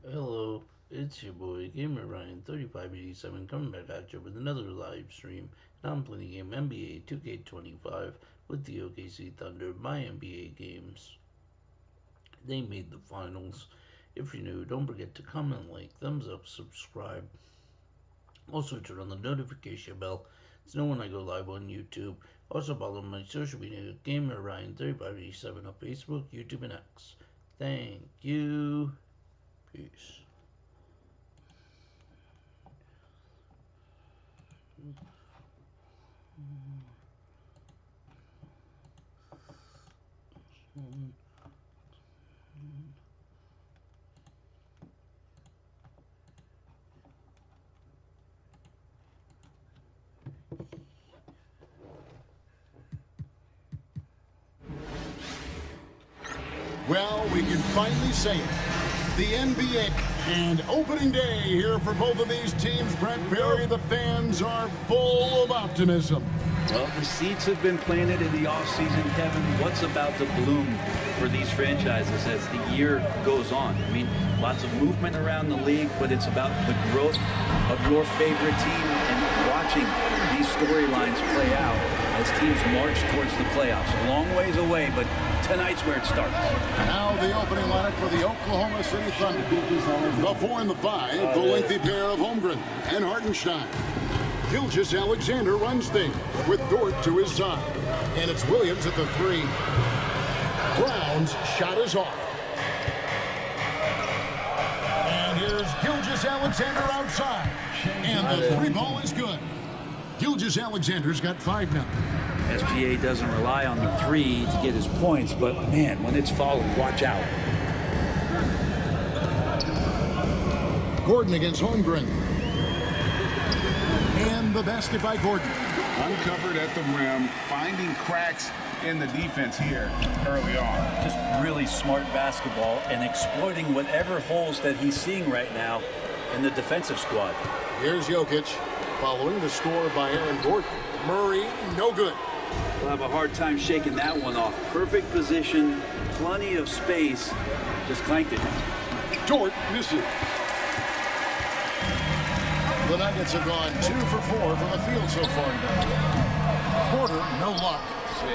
Hello, it's your boy Gamer Ryan 3587 coming back at you with another live stream. And I'm playing the game NBA 2K25 with the OKC Thunder, my NBA games. They made the finals. If you're new, don't forget to comment, like, thumbs up, subscribe. Also turn on the notification bell to know when I go live on YouTube. Also follow my social media Gamer Ryan 3587 on Facebook, YouTube, and X. Thank you. Peace. Well, we can finally say it. The NBA and opening day here for both of these teams. Brent Berry, the fans are full of optimism. Well, the seeds have been planted in the offseason, Kevin. What's about to bloom for these franchises as the year goes on? I mean, lots of movement around the league, but it's about the growth of your favorite team and watching these storylines play out as teams march towards the playoffs. A long ways away, but tonight's where it starts. Now the opening lineup for the Oklahoma City Thunder. The 4 and the 5, the lengthy pair of Holmgren and Hartenstein. Gilgeous-Alexander runs things with Dort to his side. And it's Williams at the 3. Brown's shot is off. And here's Gilgeous-Alexander outside. And the 3 ball is good. Gilgeous-Alexander's got 5 now. SGA doesn't rely on the 3 to get his points, but man, when it's falling, watch out. Gordon against Holmgren. And the basket by Gordon. Uncovered at the rim, finding cracks in the defense here early on. Just really smart basketball and exploiting whatever holes that he's seeing right now in the defensive squad. Here's Jokic, following the score by Aaron Gordon. Murray, no good. We'll have a hard time shaking that one off. Perfect position, plenty of space, just clanked it. Dort misses. The Nuggets have gone 2 for 4 from the field so far today. Porter, no luck.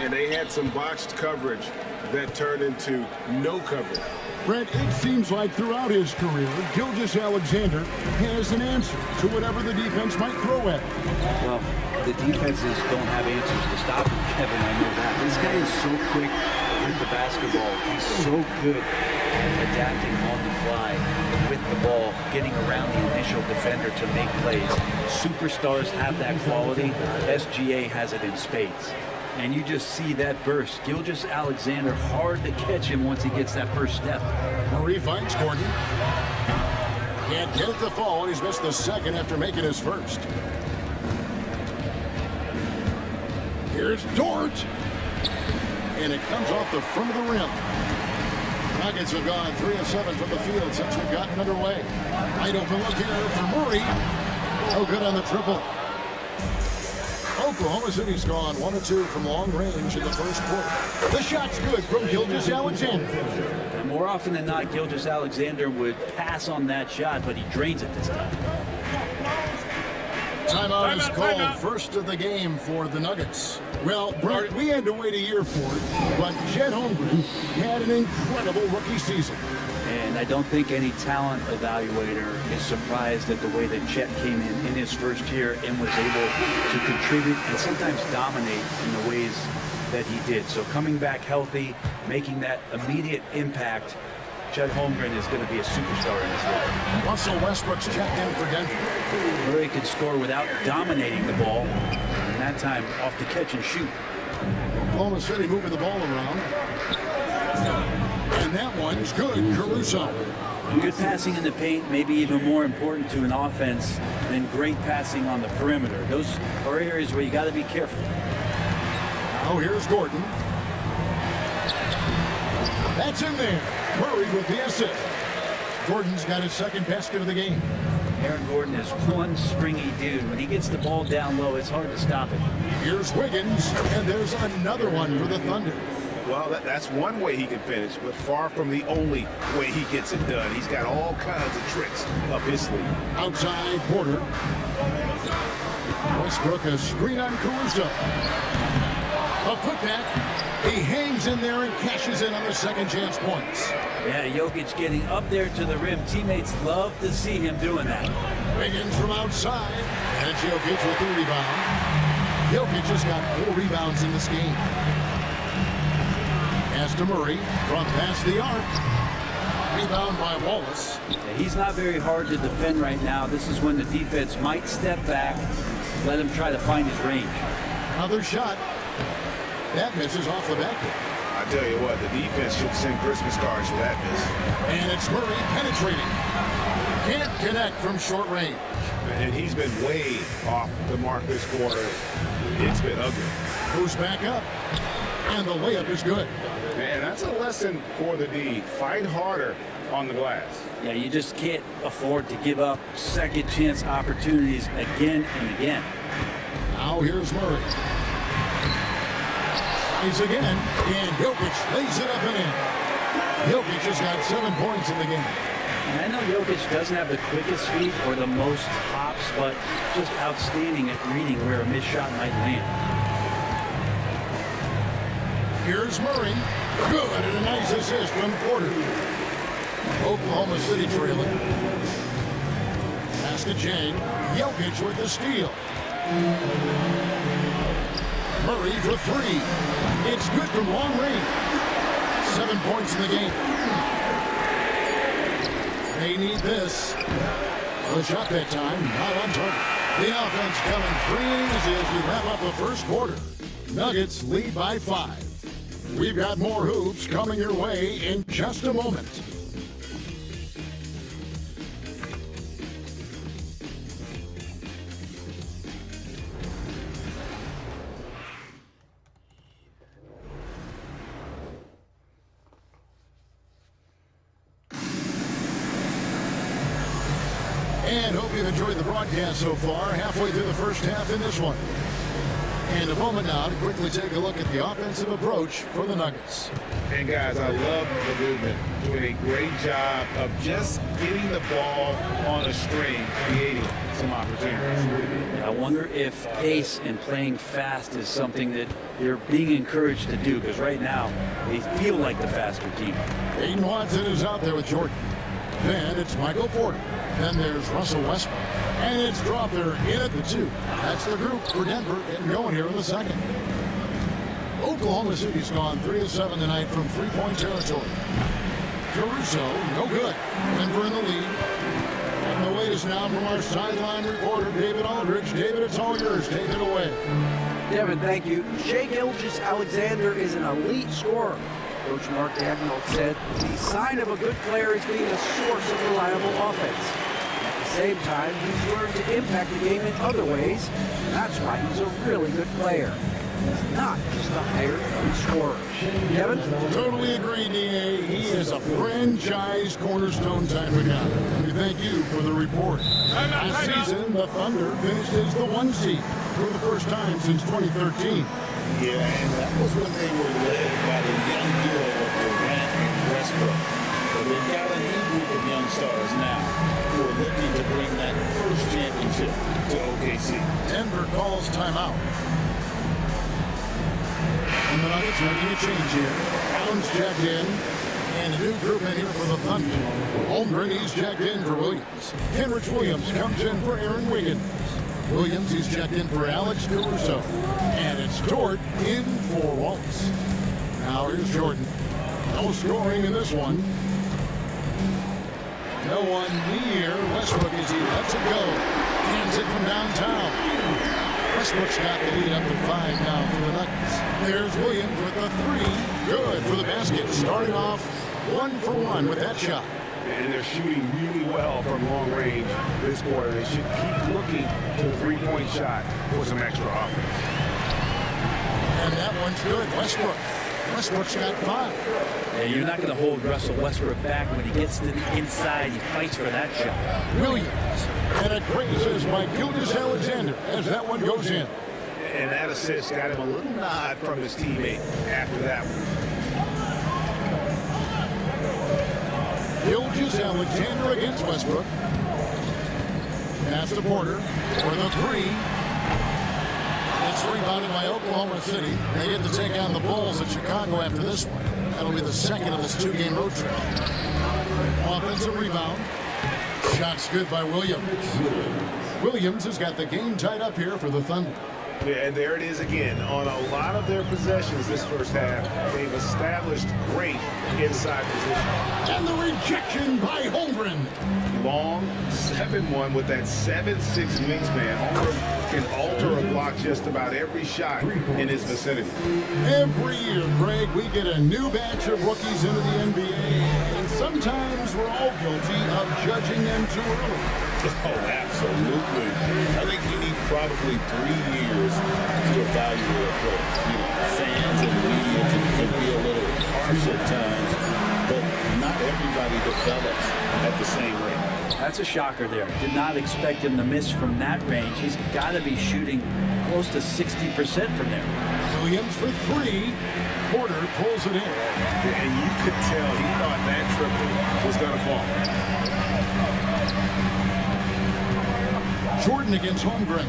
And they had some boxed coverage that turned into no coverage. Brent, it seems like throughout his career, Gilgeous-Alexander has an answer to whatever the defense might throw at him. Well, the defenses don't have answers to stop him, Kevin. I know that. This guy is so quick with the basketball. He's so good at adapting on the fly with the ball, getting around the initial defender to make plays. Superstars have that quality. SGA has it in spades. And you just see that burst. Gilgeous-Alexander, hard to catch him once he gets that first step. Murray finds Gordon. Can't get it to fall, and he's missed the second after making his first. Here's Dort. And it comes off the front of the rim. Nuggets have gone 3 of 7 from the field since we've gotten underway. Wide open look here for Murray. No good on the triple. Oklahoma City's gone 1 of 2 from long range in the first quarter. The shot's good from Gilgeous-Alexander. And more often than not, Gilgeous-Alexander would pass on that shot, but he drains it this time. Timeout is called, first of the game for the Nuggets. Well, Brent, we had to wait a year for it, but Chet Holmgren had an incredible rookie season. And I don't think any talent evaluator is surprised at the way that Chet came in his first year and was able to contribute and sometimes dominate in the ways that he did. So coming back healthy, making that immediate impact, Chet Holmgren is going to be a superstar in this league. Russell Westbrook's checked in for Denver. Murray could score without dominating the ball, and that time off the catch and shoot. Oklahoma City moving the ball around. And that one's good, Caruso. Good passing in the paint, maybe even more important to an offense than great passing on the perimeter. Those are areas where you got to be careful. Now here's Gordon. That's in there. Murray with the assist. Gordon's got his second basket of the game. Aaron Gordon is one springy dude. When he gets the ball down low, it's hard to stop it. Here's Wiggins, and there's another one for the Thunder. Well, that's one way he can finish, but far from the only way he gets it done. He's got all kinds of tricks up his sleeve. Outside, Porter. Westbrook, a screen on Caruso. A putback. He hangs in there and cashes in on the second chance points. Yeah, Jokic getting up there to the rim. Teammates love to see him doing that. Wiggins from outside. And it's Jokic with the rebound. Jokic just got 4 rebounds in this game. Pass to Murray from past the arc. Rebound by Wallace. Yeah, he's not very hard to defend right now. This is when the defense might step back, let him try to find his range. Another shot. That misses off the backboard. I tell you what, the defense should send Christmas cards for that miss. And it's Murray penetrating. Can't connect from short range. And he's been way off the mark this quarter. It's been ugly. Goes back up. And the layup is good. Man, that's a lesson for the D. Fight harder on the glass. Yeah, you just can't afford to give up second chance opportunities again and again. Now here's Murray. He's again, and Jokic lays it up and in. Jokic has got 7 points in the game. And I know Jokic doesn't have the quickest feet or the most hops, but just outstanding at reading where a missed shot might land. Here's Murray. Good, and a nice assist from Porter. Oklahoma City trailing. Pass to Jang. Jokic with the steal. Murray for 3. It's good from long range. 7 points in the game. They need this. The shot that time, not on target. The offense coming free and easy as we wrap up the first quarter. Nuggets lead by 5. We've got more hoops coming your way in just a moment. And hope you've enjoyed the broadcast so far. Halfway through the first half in this one. And a moment now to quickly take a look at the offensive approach for the Nuggets. And guys, I love the movement. Doing a great job of just getting the ball on a string, creating some opportunities. I wonder if pace and playing fast is something that they're being encouraged to do, because right now they feel like the faster team. Aiden Watson is out there with Jordan. Then it's Michael Porter. Then there's Russell Westbrook. And it's Dropper in at the 2. That's the group for Denver getting going here in the second. Oklahoma City's gone 3 of 7 tonight from 3-point territory. Caruso, no good. Denver in the lead. And the latest now from our sideline reporter, David Aldridge. David, it's all yours. Take it away. Devin, thank you. Shai Gilgeous-Alexander is an elite scorer. Coach Mark Dagnall said the sign of a good player is being a source of reliable offense. At the same time, he's learned to impact the game in other ways, and that's why he's a really good player. He's not just a hired scorer. Kevin? Totally agree, D.A. He is a franchise cornerstone type of guy. We thank you for the report. Last season, the Thunder finished as the 1 seed for the first time since 2013. Yeah, and that was when they were led by the young duo of Durant and Westbrook. But they've got a new group of young stars now who are looking to bring that first championship to OKC. Denver calls timeout. And the Nuggets making a change here. Allen's checked in. And a new group in here for the Thunder. Holmgren, he's checked in for Williams. Kenrich Williams comes in for Aaron Wiggins. Williams, he's checked in for Alex Caruso. And it's Dort in for Wallace. Now here's Jordan. No scoring in this one. No one near Westbrook as he lets it go. Hands it from downtown. Westbrook's got the lead up to 5 now for the Nuggets. There's Williams with the 3. Good for the basket. Starting off 1 for 1 with that shot. And they're shooting really well from long range this quarter. They should keep looking to the 3-point shot for some extra offense. And that one's good. Westbrook's got 5. Yeah, you're not going to hold Russell Westbrook back when he gets to the inside. He fights for that shot. Williams. And a great assist by Gilgeous-Alexander as that one goes in. And that assist got him a little nod from his teammate after that one. Gilgeous-Alexander against Westbrook. Pass to Porter for the three. It's rebounded by Oklahoma City. They get to take on the Bulls at Chicago after this one. That'll be the second of this two-game road trip. Offensive rebound. Shot's good by Williams. Williams has got the game tied up here for the Thunder. Yeah, and there it is again. On a lot of their possessions this first half, they've established great inside position. And the rejection by Holmgren. Long 7-1 with that 7'6" wingspan. Holmgren can alter a block just about every shot in his vicinity. Every year, Greg, we get a new batch of rookies into the NBA, and sometimes we're all guilty of judging them too early. Oh, absolutely. I think you need probably 3 years to evaluate a player. You know, fans and media can be a little harsh at times, but not everybody develops at the same rate. That's a shocker there. Did not expect him to miss from that range. He's got to be shooting close to 60% from there. Williams for three. Porter pulls it in. And you could tell he thought that triple was going to fall. Jordan against Holmgren.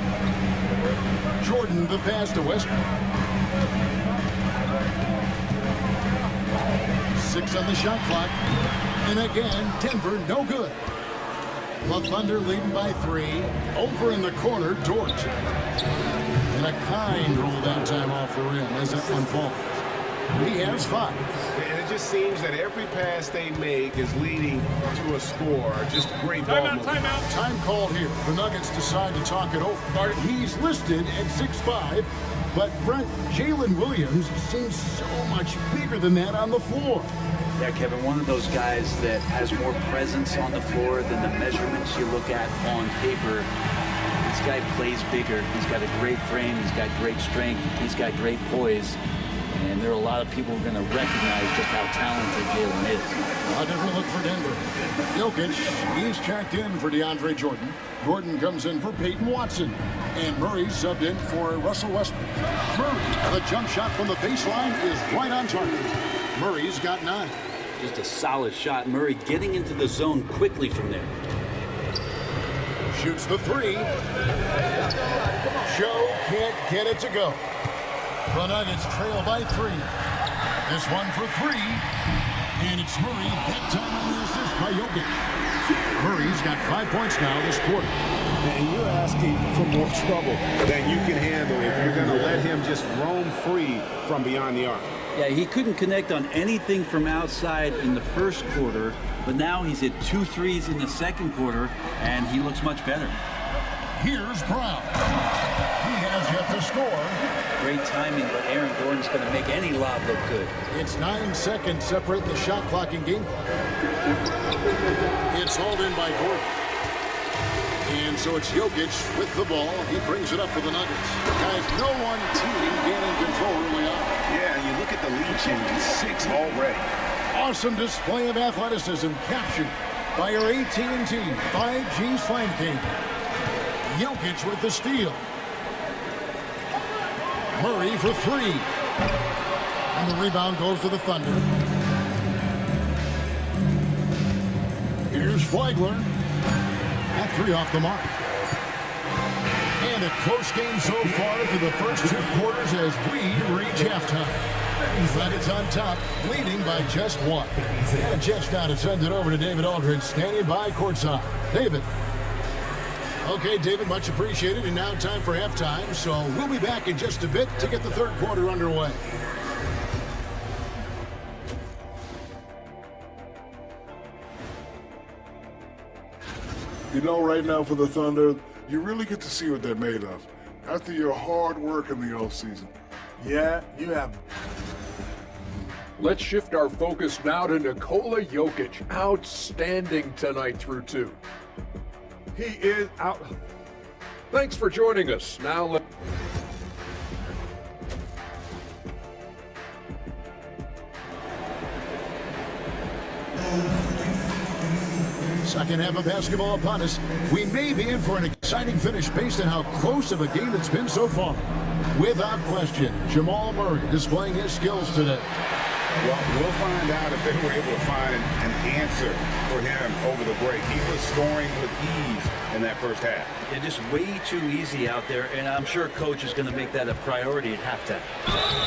Jordan the pass to Westbrook. 6 on the shot clock. And again, Denver no good. The Thunder leading by 3. Over in the corner, Dort. And a kind roll that time off the rim as that one falls. He has 5. And it just seems that every pass they make is leading to a score. Just great ball movement. Time called here. The Nuggets decide to talk it over. He's listed at 6'5", but Brent, Jalen Williams seems so much bigger than that on the floor. Yeah, Kevin, one of those guys that has more presence on the floor than the measurements you look at on paper. This guy plays bigger. He's got a great frame. He's got great strength. He's got great poise. And there are a lot of people who are going to recognize just how talented Jalen is. A different look for Denver. Jokic, he's checked in for DeAndre Jordan. Gordon comes in for Peyton Watson. And Murray subbed in for Russell Westbrook. Murray, the jump shot from the baseline is right on target. Murray's got 9. Just a solid shot. Murray getting into the zone quickly from there. Shoots the 3. Joe can't get it to go. The Nuggets trail by 3. This one for 3. And it's Murray. That time on the assist by Jokic. Murray's got 5 points now this quarter. And you're asking for more trouble than you can handle if you're going to let him just roam free from beyond the arc. Yeah, he couldn't connect on anything from outside in the first quarter, but now he's hit 2 threes in the second quarter, and he looks much better. Here's Brown. He has yet to score. Great timing, but Aaron Gordon's going to make any lob look good. It's 9 seconds separating the shot clock and game clock. It's hauled in by Gordon. And so it's Jokic with the ball. He brings it up for the Nuggets. Guys, no one team gaining control early on. Yeah, and you look at the lead changes, 6 already. Awesome display of athleticism captured by our AT&T 5G Slam King. Jokic with the steal. Murray for 3. And the rebound goes to the Thunder. Here's Flagler. At 3 off the mark. And a close game so far through the first 2 quarters as we reach halftime. Nuggets on top, leading by just 1. And just now to send it over to David Aldridge, standing by courtside. David. Okay, David, much appreciated. And now time for halftime. So we'll be back in just a bit to get the third quarter underway. You know, right now for the Thunder, you really get to see what they're made of after your hard work in the offseason. Yeah, you have. Let's shift our focus now to Nikola Jokic. Outstanding tonight through 2. He is out. Thanks for joining us. Now Second half of basketball upon us. We may be in for an exciting finish based on how close of a game it's been so far. Without question, Jamal Murray displaying his skills today. Well, we'll find out if they were able to find an answer for him over the break. He was scoring with ease in that first half. They're just way too easy out there, and I'm sure coach is going to make that a priority at halftime.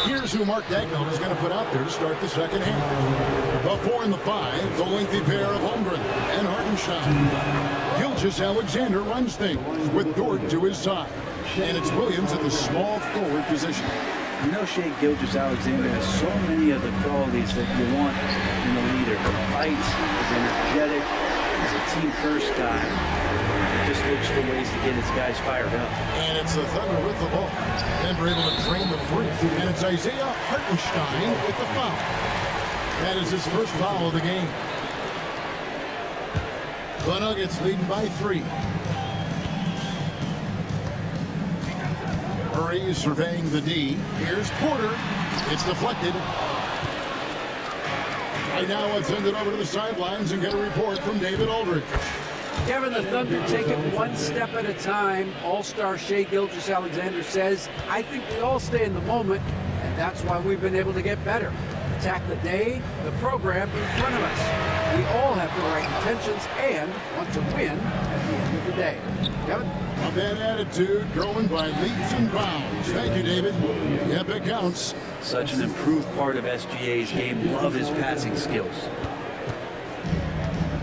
Here's who Mark Dagnall is going to put out there to start the second half. The 4 and the 5, the lengthy pair of Holmgren and Hartenstein. Gilgeous Alexander runs things with Dort to his side. And it's Williams in the small forward position. You know, Shea Gilgeous-Alexander has so many of the qualities that you want in a leader. He fights, he's energetic, he's a team-first guy. He just looks for ways to get his guys fired up. And it's the Thunder with the ball. Denver able to drain the free. And it's Isaiah Hartenstein with the foul. That is his first foul of the game. The Nuggets leading by 3. Murray surveying the D. Here's Porter. It's deflected. Right now, let's send it over to the sidelines and get a report from David Aldridge. Kevin, the Thunder take it one step at a time. All-star Shea Gilgeous-Alexander says, I think we all stay in the moment, and that's why we've been able to get better. Attack the day, the program in front of us. We all have the right intentions and want to win at the end of the day. Kevin? A bad attitude growing by leaps and bounds. Thank you, David. Yep, it counts. Such an improved part of SGA's game. Love his passing skills.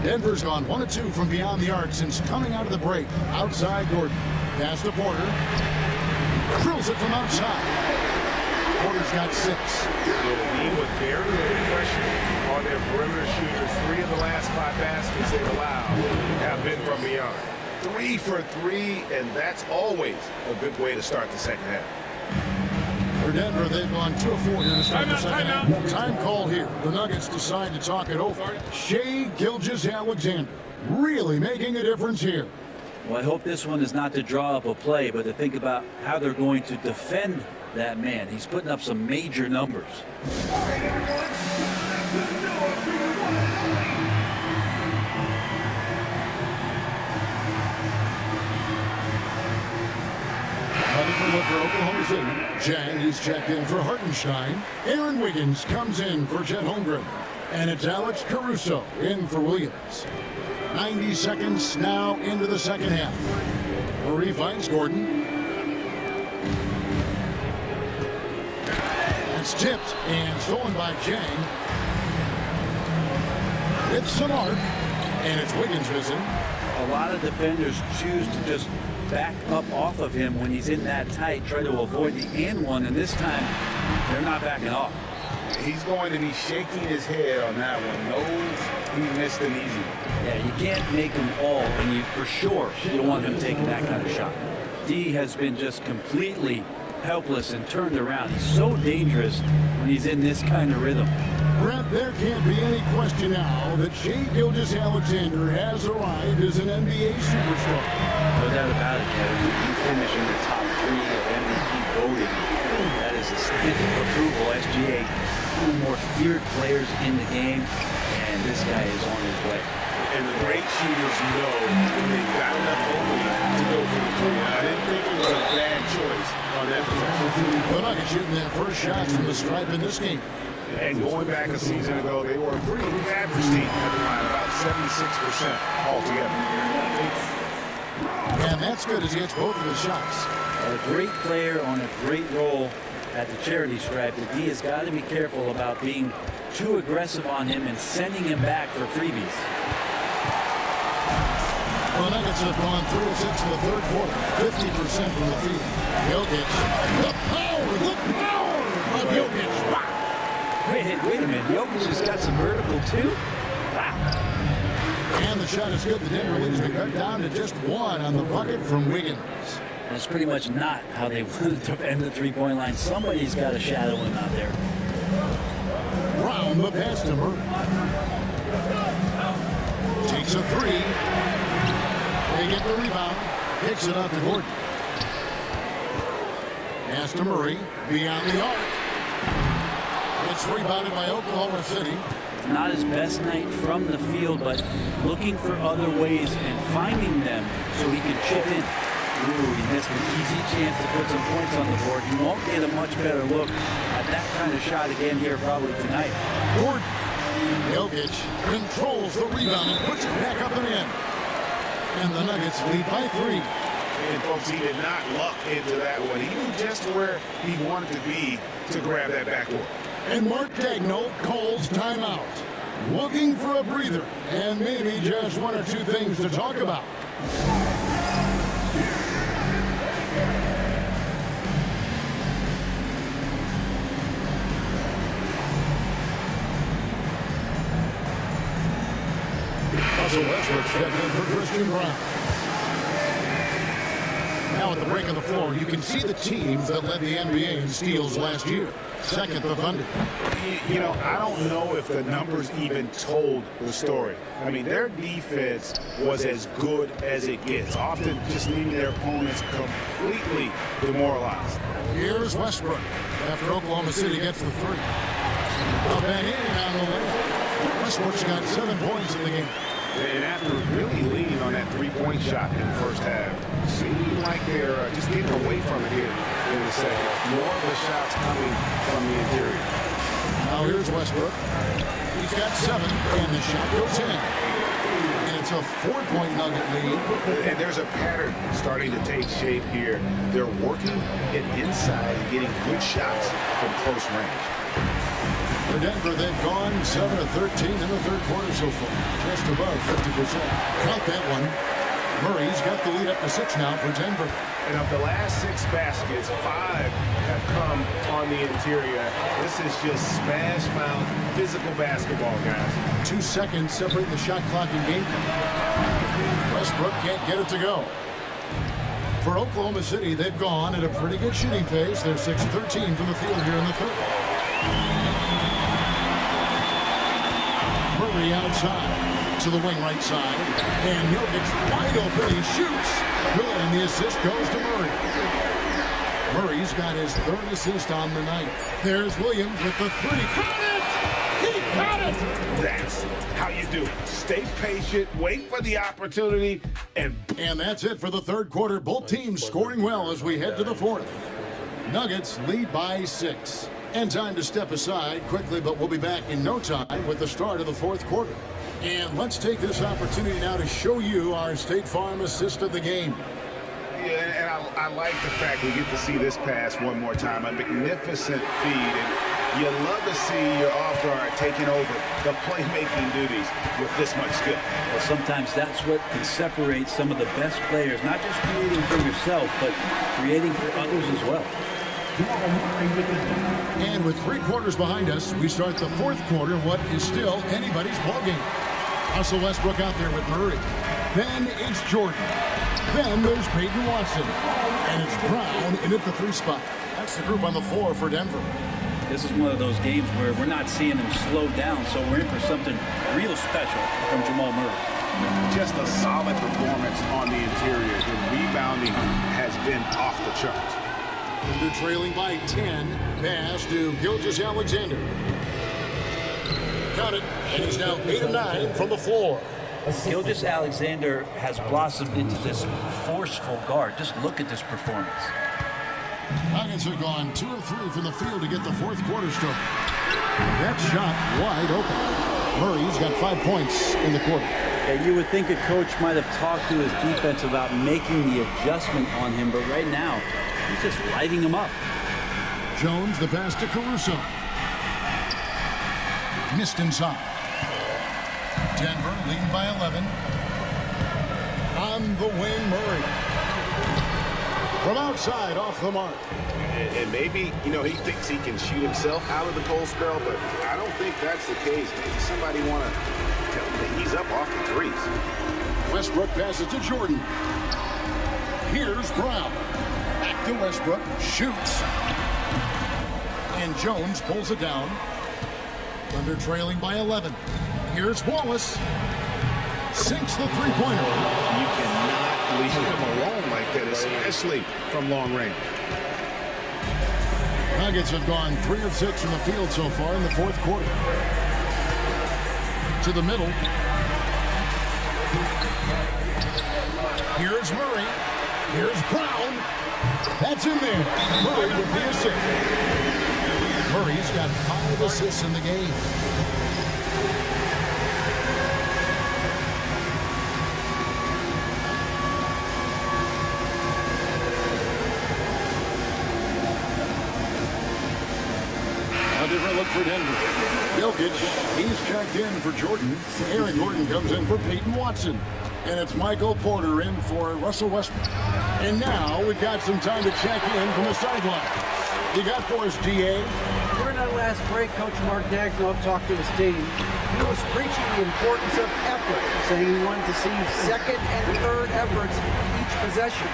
Denver's gone 1 of 2 from beyond the arc since coming out of the break. Outside Gordon. Pass to Porter. Drills it from outside. Porter's got 6. The team with very little pressure on their perimeter shooters. 3 of the last 5 baskets they've allowed have been from beyond. 3 for 3, and that's always a good way to start the second half. For Denver, they've gone 2 of 4 here to start the second half. Time call here. The Nuggets decide to talk it over. Shea Gilgeous-Alexander really making a difference here. Well, I hope this one is not to draw up a play, but to think about how they're going to defend that man. He's putting up some major numbers. For Oklahoma City, Jang is checked in for Hartenstein. Aaron Wiggins comes in for Chet Holmgren. And it's Alex Caruso in for Williams. 90 seconds now into the second half. Murray finds Gordon. It's tipped and stolen by Jang. It's some arc, and it's Wiggins missing. A lot of defenders choose to just back up off of him when he's in that tight, try to avoid the and one, and this time they're not backing off. He's going to be shaking his head on that one. Knows he missed an easy one. Yeah, you can't make them all, and you for sure you don't want him taking that kind of shot. D has been just completely helpless and turned around. He's so dangerous when he's in this kind of rhythm. Brett, there can't be any question now that Shea Gilgeous-Alexander has arrived as an NBA superstar. No doubt about it, Kevin. You finish in the top 3 of MVP voting. That is a stamp of approval. SGA, one of the more feared players in the game, and this guy is on his way. And the great shooters know when they've got enough opening to go for the 3. I didn't think it was a bad choice on that possession. The Nuggets shooting their first shots from the stripe in this game. And going back a season ago, they were a pretty average team at the line, about 76% altogether. And that's good as he hits both of his shots. A great player on a great role at the charity stripe. The D has got to be careful about being too aggressive on him and sending him back for freebies. The Nuggets have gone 3 of 6 in the third quarter, 50% from the field. Jokic, the power of Jokic. Wow. Wait a minute. Jokic has got some vertical too? Wow. And the shot is good. The Denver lead has been cut down to just 1 on the bucket from Wiggins. That's pretty much not how they wanted to end the three-point line. Somebody's got to shadow him out there. Brown, the pass to Murray. Takes a 3. They get the rebound. Kicks it out to Gordon. Pass to Murray. Beyond the arc. It's rebounded by Oklahoma City. Not his best night from the field, but looking for other ways and finding them so he can chip in. Ooh, he missed an easy chance to put some points on the board. He won't get a much better look at that kind of shot again here probably tonight. Gordon. Jokic controls the rebound and puts it back up and in. And the Nuggets lead by 3. And folks, he did not luck into that one. He knew just where he wanted to be to grab that backboard. And Mark Daigneault calls timeout. Looking for a breather and maybe just one or two things to talk about. Russell Westbrook stepped in for Christian Brown. Now at the break of the floor, you can see the teams that led the NBA in steals last year. Second, the Thunder. You know, I don't know if the numbers even told the story. I mean, their defense was as good as it gets, often just leaving their opponents completely demoralized. Here's Westbrook after Oklahoma City gets the 3. Up and in on the left. Westbrook's got 7 points in the game. And after really leaning on that three-point shot in the first half, seeming like they're just getting away from it here in the second. More of the shots coming from the interior. Now here's Westbrook. He's got 7, and the shot goes in. And it's a 4-point Nugget lead. And there's a pattern starting to take shape here. They're working it inside and getting good shots from close range. For Denver, they've gone 7 of 13 in the third quarter so far, just above 50%. Count that one. Murray's got the lead up to 6 now for Denver. And of the last 6 baskets, 5 have come on the interior. This is just smash mouth physical basketball, guys. 2 seconds separate the shot clock and game clock. Westbrook can't get it to go. For Oklahoma City, they've gone at a pretty good shooting pace. They're 6 of 13 from the field here in the third. Murray outside to the wing right side. And Jokic wide open. He shoots. Good, and the assist goes to Murray. Murray's got his 3rd assist on the night. There's Williams with the 3. Got it! He got it! That's how you do it. Stay patient, wait for the opportunity, and that's it for the third quarter. Both teams scoring well as we head to the fourth. Nuggets lead by 6. And time to step aside quickly, but we'll be back in no time with the start of the fourth quarter. And let's take this opportunity now to show you our State Farm assist of the game. Yeah, and I like the fact we get to see this pass one more time. A magnificent feed, and you love to see your off guard taking over the playmaking duties with this much skill. Well, sometimes that's what can separate some of the best players, not just creating for yourself, but creating for others as well. And with 3 quarters behind us, we start the fourth quarter, what is still anybody's ballgame. Russell Westbrook out there with Murray. Then it's Jordan. Then there's Peyton Watson. And it's Brown in at the 3 spot. That's the group on the floor for Denver. This is one of those games where we're not seeing them slow down, so we're in for something real special from Jamal Murray. Just a solid performance on the interior. The rebounding has been off the charts. Thunder trailing by 10. Pass to Gilgeous-Alexander. Got it. And he's now 8 of 9 from the floor. Gilgeous-Alexander has blossomed into this forceful guard. Just look at this performance. Nuggets have gone 2 of 3 from the field to get the fourth quarter started. That shot wide open. Murray's got 5 points in the quarter. Yeah, you would think a coach might have talked to his defense about making the adjustment on him, but right now, he's just lighting him up. Jones, the pass to Caruso. Missed inside. Denver leading by 11. On the wing, Murray. From outside, off the mark. And maybe, he thinks he can shoot himself out of the cold spell, but I don't think that's the case. Maybe somebody want to tell him that he's up off the threes. Westbrook passes to Jordan. Here's Brown. Back to Westbrook. Shoots. And Jones pulls it down. Thunder trailing by 11. Here's Wallace. Sinks the three-pointer. You cannot leave him alone like that, especially from long range. Nuggets have gone 3 of 6 from the field so far in the fourth quarter. To the middle. Here's Murray. Here's Brown. That's in there. Murray with the assist. Murray's got 5 assists in the game. A different look for Denver. Jokic, he's checked in for Jordan. Aaron Gordon comes in for Peyton Watson. And it's Michael Porter in for Russell Westbrook. And now we've got some time to check in from the sideline. You got for us, DA? During that last break, Coach Mark Dagnall talked to his team. He was preaching the importance of effort, saying he wanted to see second and third efforts each possession.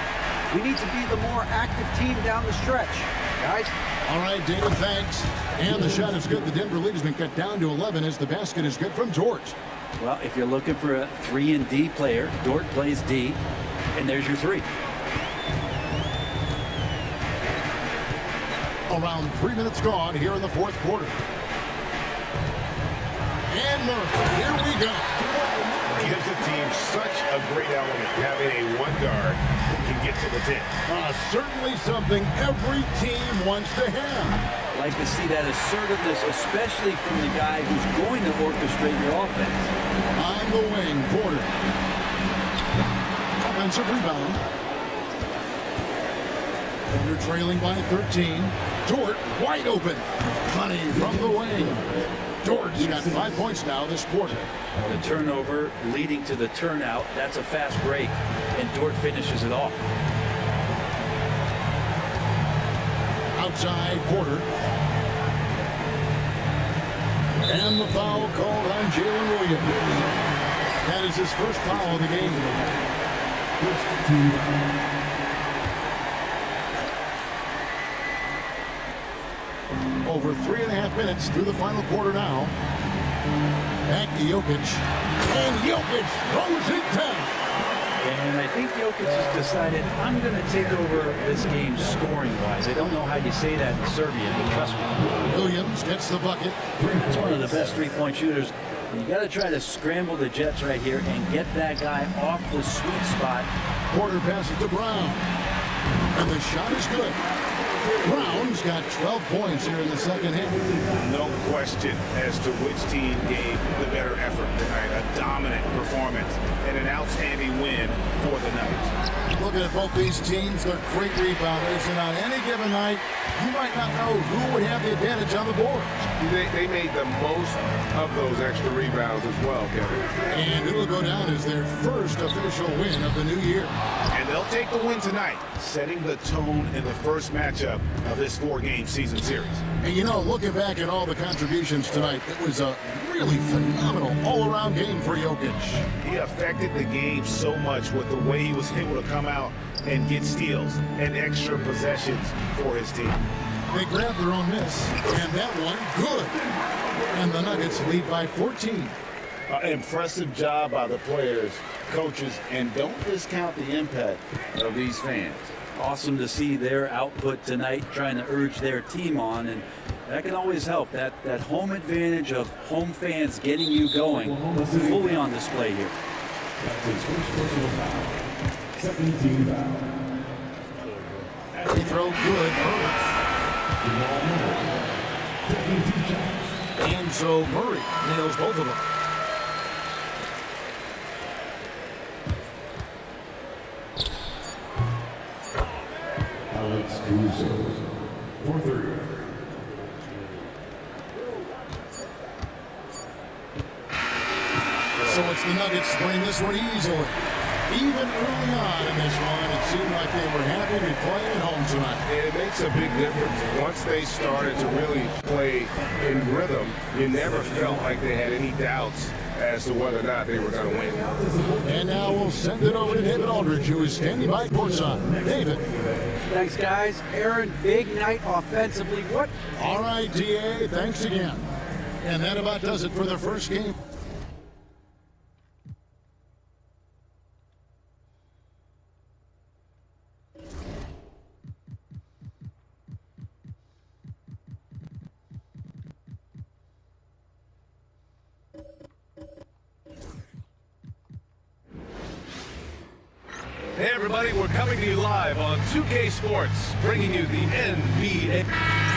We need to be the more active team down the stretch. Guys? All right, David, thanks. And the shot is good. The Denver lead has been cut down to 11 as the basket is good from Dort. Well, if you're looking for a 3 and D player, Dort plays D, and there's your 3. Around 3 minutes gone here in the fourth quarter. And Murray, here we go. Gives the team such a great element having a one guard who can get to the 10. Certainly something every team wants to have. Like to see that assertiveness, especially from the guy who's going to orchestrate your offense. On the wing, Porter. Offensive rebound. Thunder trailing by 13. Dort wide open. Money from the wing. Dort's got 5 points now this quarter. The turnover leading to the turnout. That's a fast break, and Dort finishes it off. Outside, Porter. And the foul called on Jalen Williams. That is his first foul of the game. Over 3.5 minutes through the final quarter now. Back to Jokic. And Jokic throws it down. And I think Jokic has decided, I'm going to take over this game scoring-wise. I don't know how you say that in Serbian, but trust me. Williams gets the bucket. He's one of the best three-point shooters. You got to try to scramble the Jets right here and get that guy off the sweet spot. Porter passes to Brown. And the shot is good. Brown's got 12 points here in the second half. No question as to which team gave the better effort tonight. A dominant performance and an outstanding win for the Nuggets. Looking at both these teams, they're great rebounders, and on any given night, you might not know who would have the advantage on the board. They made the most of those extra rebounds as well, Kevin. And it'll go down as their first official win of the new year. And they'll take the win tonight, setting the tone in the first matchup of this 4-game season series. And you know, looking back at all the contributions tonight, it was a really phenomenal all-around game for Jokic. He affected the game so much with the way he was able to come out and get steals and extra possessions for his team. They grabbed their own miss, and that one, good. And the Nuggets lead by 14. Impressive job by the players, coaches, and don't discount the impact of these fans. Awesome to see their output tonight, trying to urge their team on, and that can always help. That home advantage of home fans getting you going, fully on display here. Free throw good. And so Murray nails both of them. Alex Caruso for 3. So it's the Nuggets winning this one easily. Even early on in this one, it seemed like they were happy to be playing at home tonight. And it makes a big difference. Once they started to really play in rhythm, you never felt like they had any doubts as to whether or not they were going to win. And now we'll send it over to David Aldridge, who is standing by courtside. David. Thanks, guys. Aaron, big night offensively. What? All right, DA, thanks again. And that about does it for the first game. Hey everybody, we're coming to you live on 2K Sports, bringing you the NBA.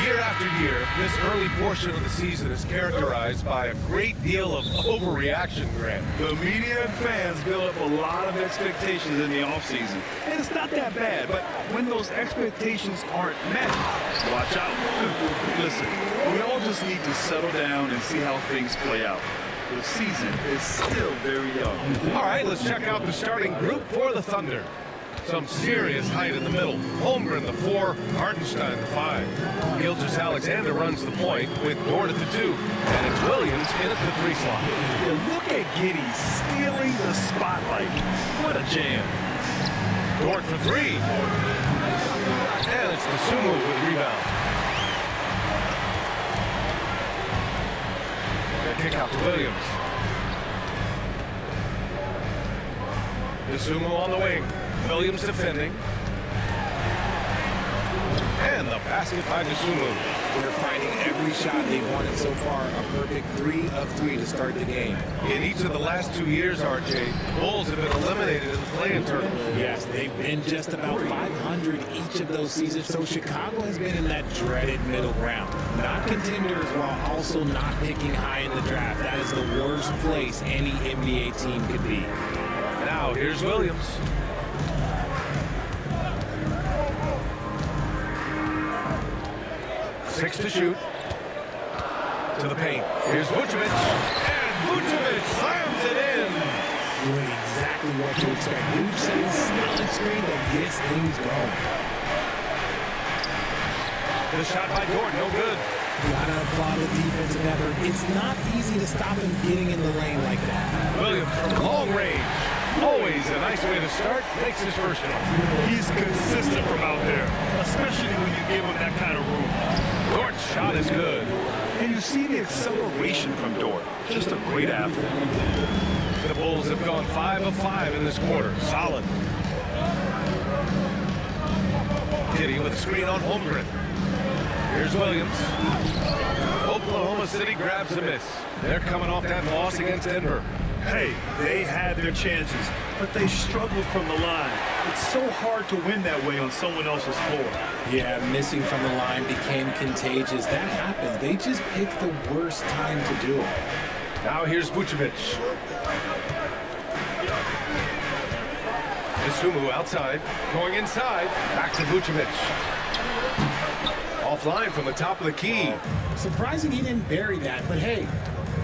Year after year, this early portion of the season is characterized by a great deal of overreaction, Grant. The media and fans build up a lot of expectations in the offseason. And it's not that bad, but when those expectations aren't met, watch out. Listen, we all just need to settle down and see how things play out. The season is still very young. All right, let's check out the starting group for the Thunder. Some serious height in the middle. Holmgren, the 4, Hartenstein, the 5. Gilgeous Alexander runs the point with Dort at the 2. And it's Williams in at the 3 slot. Yeah, look at Giddey stealing the spotlight. What a jam. Dort for 3. And it's Dosunmu with rebound. And kick out to Williams. Dosunmu on the wing. Williams defending. And the basket by Dosunmu. They're finding every shot they've wanted so far. A perfect 3 of 3 to start the game. In each of the last 2 years, RJ, the Bulls have been eliminated in the play-in tournament. Yes, they've been just about 500 each of those seasons, so Chicago has been in that dreaded middle ground. Not contenders while also not picking high in the draft. That is the worst place any NBA team could be. Now, here's Williams. 6 to shoot. To the paint. Here's Vucevic. And Vucevic slams it in. Doing exactly what you expect. Vucevic setting a solid screen that gets things going. The shot by Dort, no good. Gotta applaud the defensive effort. It's not easy to stop him getting in the lane like that. Williams from long range. Always a nice way to start. Makes his first one. He's consistent from out there, especially when you give him that kind of room. Dort's shot is good. And you see the acceleration from Dort. Just a great athlete. The Bulls have gone 5 of 5 in this quarter. Solid. Giddey with a screen on Holmgren. Here's Williams. Oklahoma City grabs a miss. They're coming off that loss against Denver. Hey, they had their chances, but they struggled from the line. It's so hard to win that way on someone else's floor. Yeah, missing from the line became contagious. That happens. They just picked the worst time to do it. Now here's Vucevic. Dosunmu outside, going inside, back to Vucevic. Offline from the top of the key. Surprising he didn't bury that, but hey,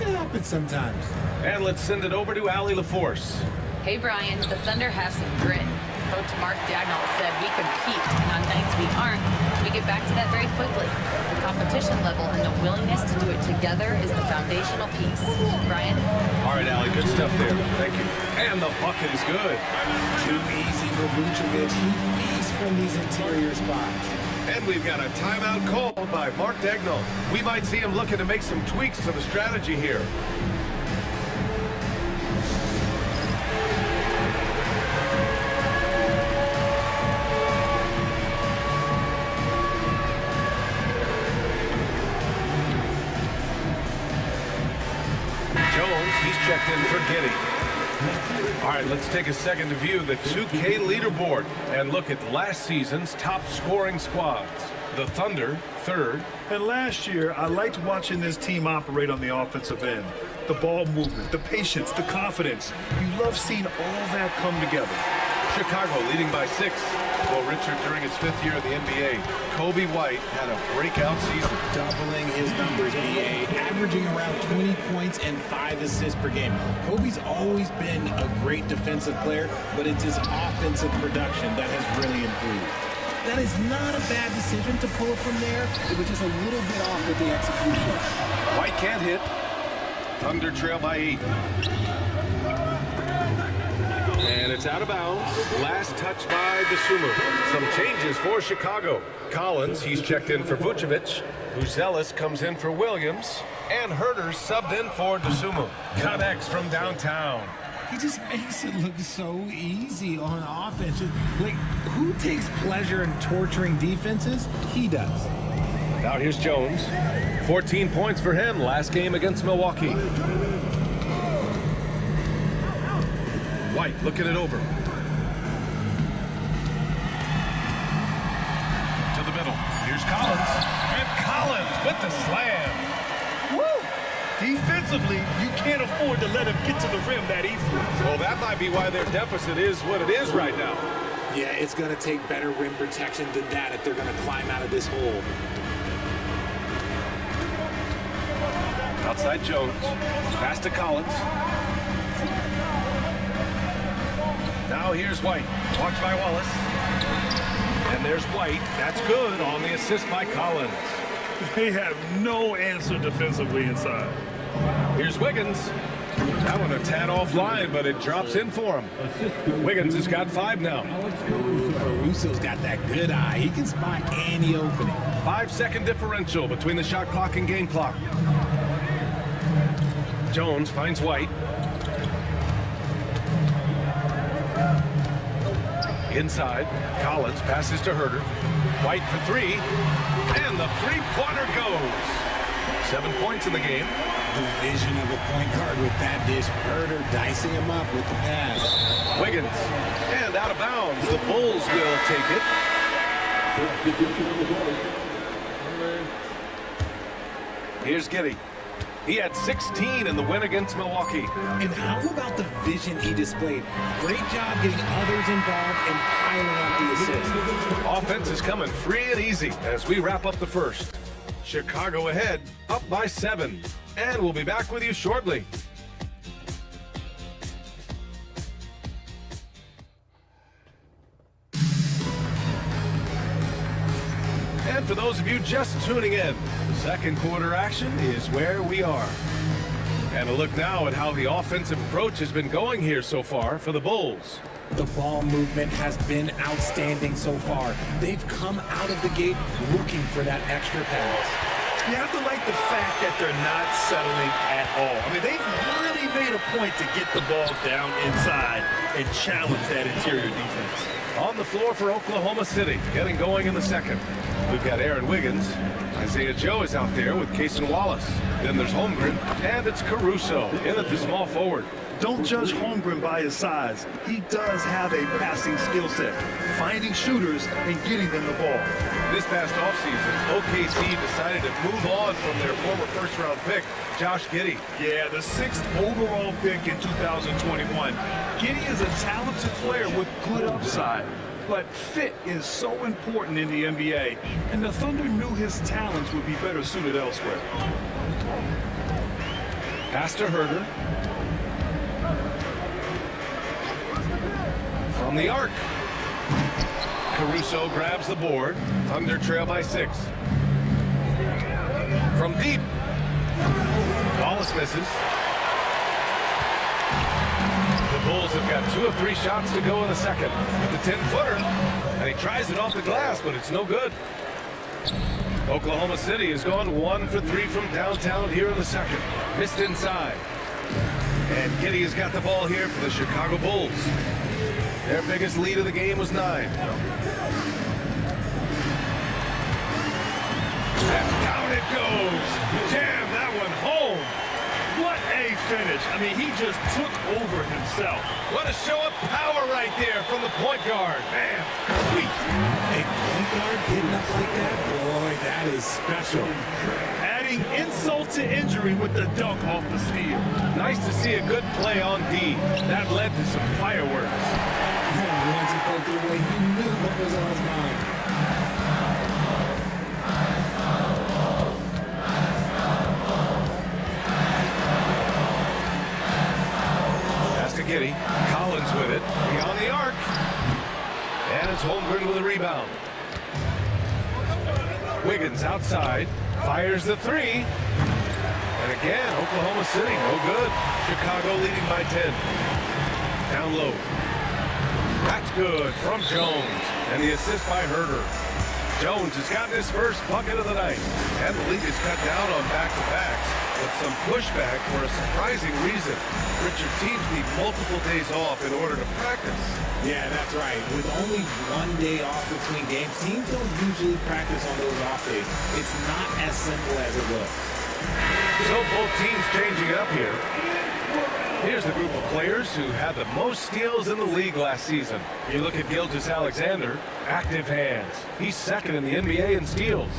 it happens sometimes. And let's send it over to Allie LaForce. Hey, Brian, the Thunder have some grit. Coach Mark Dagnall said we compete, and on nights we aren't, we get back to that very quickly. The competition level and the willingness to do it together is the foundational piece. Brian? All right, Allie, good stuff there. Thank you. And the bucket is good. Too easy for Vucevic. He feasts from these interior spots. And we've got a timeout called by Mark Dagnall. We might see him looking to make some tweaks to the strategy here. Jones, he's checked in for Giddey. All right, let's take a second to view the 2K leaderboard and look at last season's top scoring squads. The Thunder, 3rd. And last year, I liked watching this team operate on the offensive end. The ball movement, the patience, the confidence. You love seeing all that come together. Chicago leading by 6. Well, Richard, during his 5th year in the NBA, Kobe White had a breakout season. Doubling his numbers, BA, averaging around 20 points and 5 assists per game. Kobe's always been a great defensive player, but it's his offensive production that has really improved. That is not a bad decision to pull it from there. It was just a little bit off with the execution. White can't hit. Thunder trail by 8. And it's out of bounds. Last touch by Dosunmu. Some changes for Chicago. Collins, he's checked in for Vucevic. Buzelis comes in for Williams. And Herter's subbed in for Dosunmu. Connects from downtown. He just makes it look so easy on offense. Like, who takes pleasure in torturing defenses? He does. Now here's Jones. 14 points for him last game against Milwaukee. White looking it over. with the slam. Woo! Defensively, you can't afford to let him get to the rim that easily. Well, that might be why their deficit is what it is right now. Yeah, it's going to take better rim protection than that if they're going to climb out of this hole. Outside Jones. Pass to Collins. Now here's White. Watch by Wallace. And there's White. That's good on the assist by Collins. They have no answer defensively inside. Here's Wiggins. That one a tad offline, but it drops in for him. Wiggins has got 5 now. Ooh, Caruso's got that good eye. He can spot any opening. 5-second differential between the shot clock and game clock. Jones finds White. Inside, Collins passes to Herter. White for 3, and the three-pointer goes. 7 points in the game. The vision of a point guard with that dish. Herter dicing him up with the pass. Wiggins, and out of bounds. The Bulls will take it. Here's Giddey. He had 16 in the win against Milwaukee. And how about the vision he displayed? Great job getting others involved and piling up the assists. Offense is coming free and easy as we wrap up the first. Chicago ahead, up by 7. And we'll be back with you shortly. And for those of you just tuning in, the second quarter action is where we are. And a look now at how the offensive approach has been going here so far for the Bulls. The ball movement has been outstanding so far. They've come out of the gate looking for that extra pass. You have to like the fact that they're not settling at all. I mean, they've really made a point to get the ball down inside and challenge that interior defense. On the floor for Oklahoma City, getting going in the second. We've got Aaron Wiggins. Isaiah Joe is out there with Cason Wallace. Then there's Holmgren, and it's Caruso in at the small forward. Don't judge Holmgren by his size. He does have a passing skill set, finding shooters and getting them the ball. This past offseason, OKC decided to move on from their former first-round pick, Josh Giddey. Yeah, the 6th overall pick in 2021. Giddey is a talented player with good upside, but fit is so important in the NBA, and the Thunder knew his talents would be better suited elsewhere. Pass to Herter. From the arc. Caruso grabs the board. Thunder trail by 6. From deep. Wallace misses. The Bulls have got 2 of 3 shots to go in the second. With the 10-footer. And he tries it off the glass, but it's no good. Oklahoma City has gone 1 for 3 from downtown here in the second. Missed inside. And Giddey has got the ball here for the Chicago Bulls. Their biggest lead of the game was 9. And down it goes. Jam that one home. What a finish. I mean, he just took over himself. What a show of power right there from the point guard. Man, sweet. A point guard hitting up like that? Boy, that is special. Adding insult to injury with the dunk off the steal. Nice to see a good play on D. That led to some fireworks. Once he broke it away, he knew what was on his mind. Pass to Giddey. Collins with it. Beyond the arc. And it's Holmgren with a rebound. Wiggins outside. Fires the 3. And again, Oklahoma City, no good. Chicago leading by 10. Down low. That's good from Jones. And the assist by Herter. Jones has gotten his first bucket of the night. And the league is cut down on back-to-backs. With some pushback for a surprising reason. Richard, teams need multiple days off in order to practice. Yeah, that's right. With only 1 day off between games, teams don't usually practice on those off days. It's not as simple as it looks. So both teams changing it up here. Here's the group of players who had the most steals in the league last season. You look at Gilgeous-Alexander, active hands. He's second in the NBA in steals.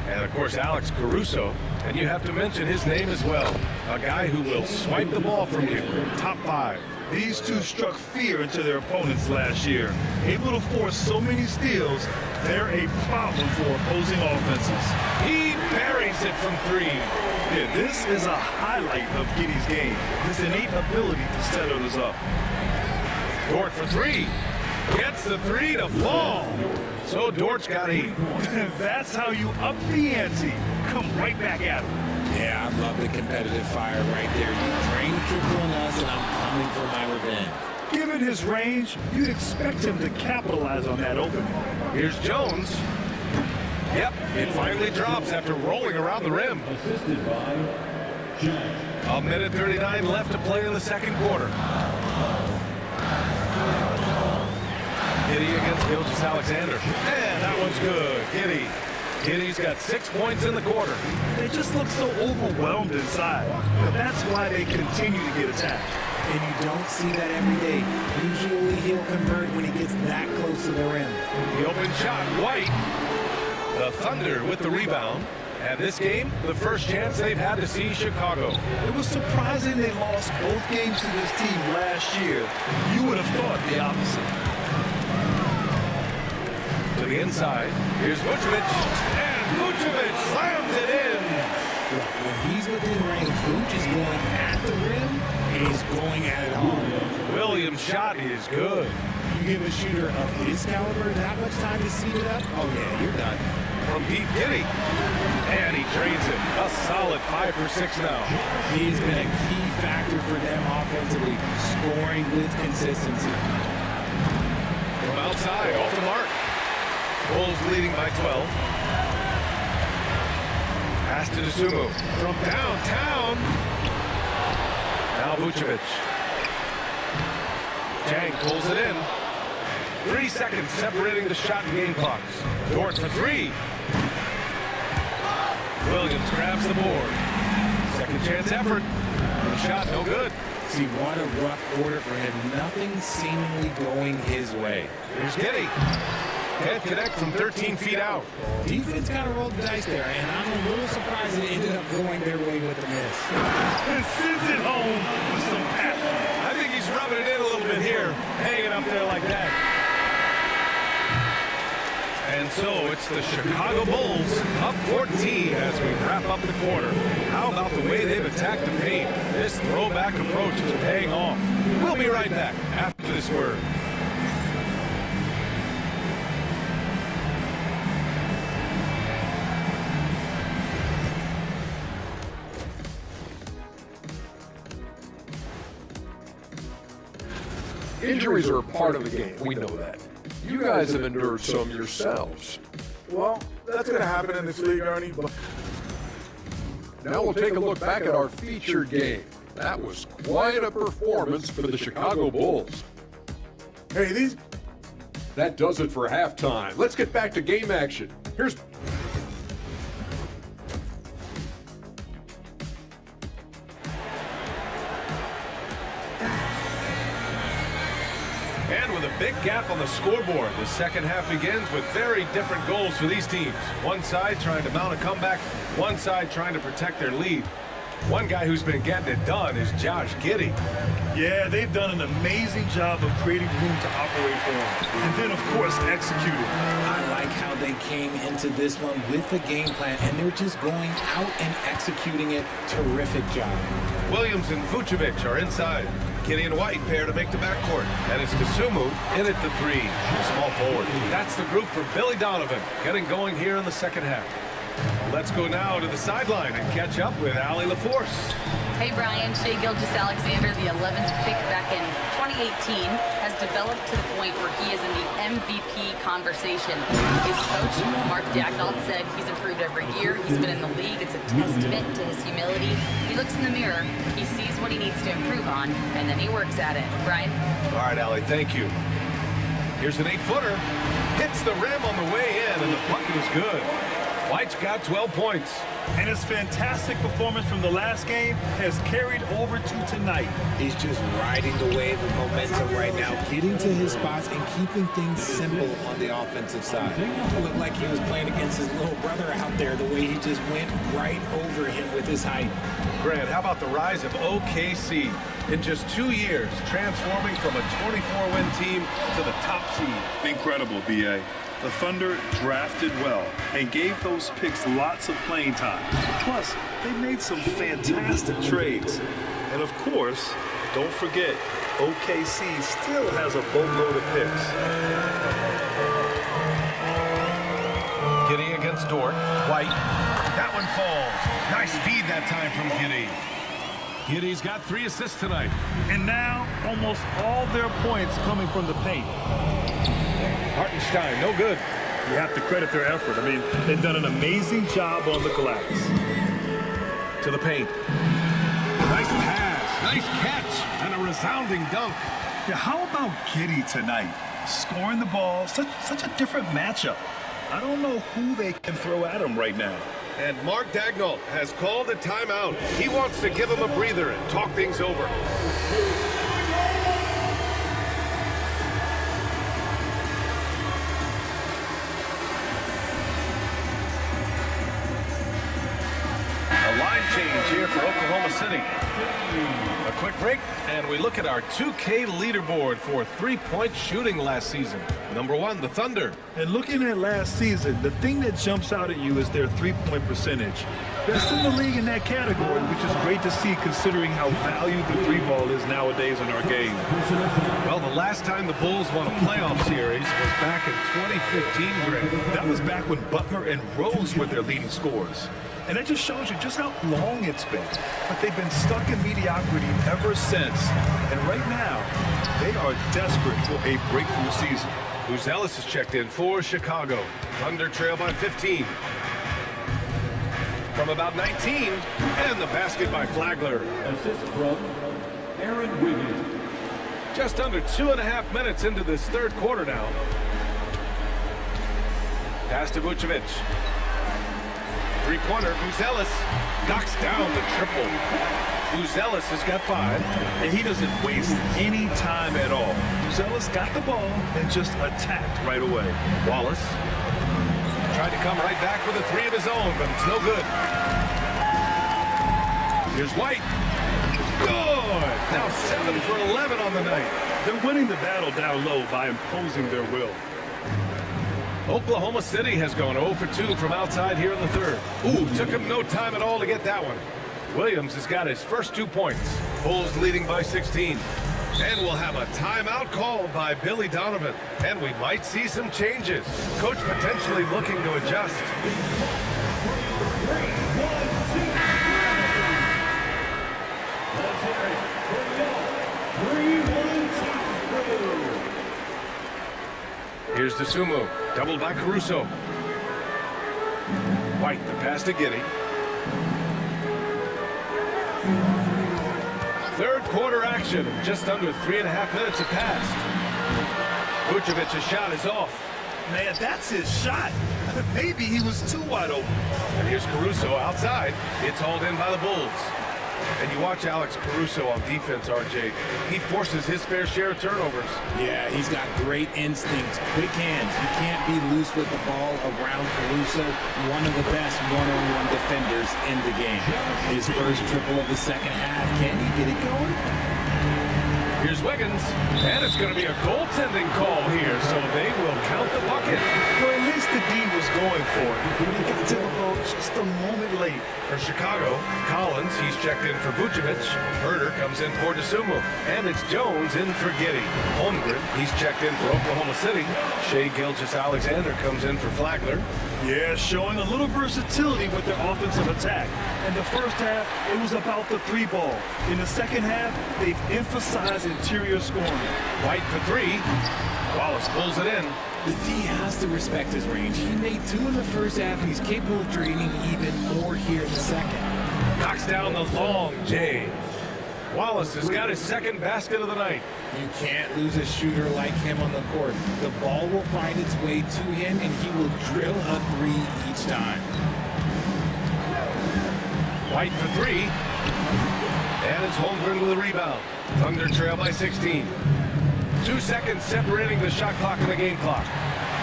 And, of course, Alex Caruso. And you have to mention his name as well. A guy who will swipe the ball from you. Top 5. These two struck fear into their opponents last year. Able to force so many steals, they're a problem for opposing offenses. He buries it from 3. Yeah, this is a highlight of Giddey's game. His innate ability to set others up. Dort for 3. Gets the 3 to fall. So Dort's got 8. That's how you up the ante. Come right back at him. Yeah, I love the competitive fire right there. You drained triple on us, and I'm coming for my revenge. Given his range, you'd expect him to capitalize on that opening. Here's Jones. Yep, it finally drops after rolling around the rim. Assisted by Jack. A minute 39 left to play in the second quarter. Giddey against Gilgeous-Alexander. And that one's good. Giddey's got 6 points in the quarter. They just look so overwhelmed inside. But that's why they continue to get attacked. And you don't see that every day. Usually he'll convert when he gets that close to the rim. The open shot, White. The Thunder with the rebound. And this game, the first chance they've had to see Chicago. It was surprising they lost both games to this team last year. You would have thought the opposite. To the inside, here's Vucevic. And Vucevic slams it in. When he's within range, Vuce is going at the rim, and he's going at it hard. Williams' shot is good. You give a shooter of his caliber that much time to seat it up, oh yeah, you're done. From deep, Giddey. And he drains it. A solid 5 for 6 now. He's been a key factor for them offensively, scoring with consistency. From outside, off the mark. Bulls leading by 12. Pass to Dosunmu. From downtown. Now Vucevic. Jang pulls it in. 3 seconds separating the shot and game clocks. Dort for 3. Williams grabs the board. Second chance effort. The shot no good. See, what a rough quarter for him. Nothing seemingly going his way. Here's Giddey. Can't connect from 13 feet out. Defense kind of rolled the dice there, and I'm a little surprised it ended up going their way with the miss. And sends it home with some passion. I think he's rubbing it in a little bit here, hanging up there like that. And so it's the Chicago Bulls up 14 as we wrap up the quarter. How about the way they've attacked the paint? This throwback approach is paying off. We'll be right back after this word. Injuries are a part of the game. We know that. You guys have endured some yourselves. Well, that's going to happen in this league, Ernie. But Now we'll take a look back at our featured game. That was quite a performance for the Chicago Bulls. hey, That does it for halftime. Let's get back to game action. Here's... And with a big gap on the scoreboard, the second half begins with very different goals for these teams. One side trying to mount a comeback, one side trying to protect their lead. One guy who's been getting it done is Josh Giddey. Yeah, they've done an amazing job of creating room to operate for him. And then, of course, executing. I like how they came into this one with the game plan, and they're just going out and executing it. Terrific job. Williams and Vucevic are inside. Giddey and White pair to make the backcourt. And it's Dosunmu in at the 3, small forward. That's the group for Billy Donovan, getting going here in the second half. Let's go now to the sideline and catch up with Allie LaForce. Hey, Brian. Shai Gilgeous-Alexander, the 11th pick back in 2018, has developed to the point where he is in the MVP conversation. His coach, Mark Daigneault, said he's improved every year. He's been in the league. It's a testament to his humility. He looks in the mirror, he sees what he needs to improve on, and then he works at it. Brian? All right, Allie, thank you. Here's an 8-footer. Hits the rim on the way in, and the bucket is good. White's got 12 points. And his fantastic performance from the last game has carried over to tonight. He's just riding the wave of momentum right now, getting to his spots and keeping things simple on the offensive side. It looked like he was playing against his little brother out there, the way he just went right over him with his height. Grant, how about the rise of OKC in just 2 years, transforming from a 24-win team to the top seed? Incredible, B.A. The Thunder drafted well and gave those picks lots of playing time. Plus, they made some fantastic trades. And of course, don't forget, OKC still has a boatload of picks. Giddey against Dort. White. That one falls. Nice feed that time from Giddey. Giddey's got 3 assists tonight. And now, almost all their points coming from the paint. Hartenstein, no good. You have to credit their effort. I mean, they've done an amazing job on the glass. To the paint. Nice pass, nice catch, and a resounding dunk. Yeah, how about Giddey tonight? Scoring the ball, such a different matchup. I don't know who they can throw at him right now. And Mark Daigneault has called a timeout. He wants to give him a breather and talk things over. Change here for Oklahoma City. A quick break, and we look at our 2K leaderboard for three-point shooting last season. Number 1, the Thunder. And looking at last season, the thing that jumps out at you is their three-point percentage. Best in the league in that category, which is great to see considering how valued the three ball is nowadays in our game. Well, the last time the Bulls won a playoff series was back in 2015, Greg. That was back when Butler and Rose were their leading scorers. And that just shows you just how long it's been. But they've been stuck in mediocrity ever since. And right now, they are desperate for a breakthrough season. Ellis is checked in for Chicago. Thunder trail by 15. From about 19, and the basket by Flagler. Assist from Aaron Wiggins. Just under 2.5 minutes into this third quarter now. Pass to Vucevic. Three-pointer, Ellis knocks down the triple. Ellis has got 5. And he doesn't waste any time at all. Ellis got the ball and just attacked right away. Wallace tried to come right back with a 3 of his own, but it's no good. Here's White. Good! Now 7 for 11 on the night. They're winning the battle down low by imposing their will. Oklahoma City has gone 0 for 2 from outside here in the third. Ooh, took him no time at all to get that one. Williams has got his first 2 points. Bulls leading by 16. And we'll have a timeout called by Billy Donovan. And we might see some changes. Coach potentially looking to adjust. Here's DeSumo, doubled by Caruso. White, the pass to Giddey. Third quarter action, just under 3.5 minutes have passed. Vucevic's shot is off. Man, that's his shot. Maybe he was too wide open. And here's Caruso outside. It's hauled in by the Bulls. And you watch Alex Caruso on defense, RJ. He forces his fair share of turnovers. Yeah, he's got great instincts, quick hands. You can't be loose with the ball around Caruso, one of the best one-on-one defenders in the game. His first triple of the second half. Can he get it going? Here's Wiggins, and it's going to be a goaltending call here, so they will count the bucket. Well, at least the D was going for it. He got to the ball just a moment late. For Chicago, Collins, he's checked in for Vucevic. Herder comes in for DeSumo. And it's Jones in for Giddey. Holmgren, he's checked in for Oklahoma City. Shai Gilgeous-Alexander comes in for Flagler. Yeah, showing a little versatility with their offensive attack. In the first half, it was about the 3 ball. In the second half, they've emphasized interior scoring. White for 3. Wallace pulls it in. The D has to respect his range. He made 2 in the first half, and he's capable of draining even more here in the second. Knocks down the long J. Wallace has got his second basket of the night. You can't lose a shooter like him on the court. The ball will find its way to him, and he will drill a 3 each time. White for three. And it's Holmgren with a rebound. Thunder trail by 16. 2 seconds separating the shot clock and the game clock.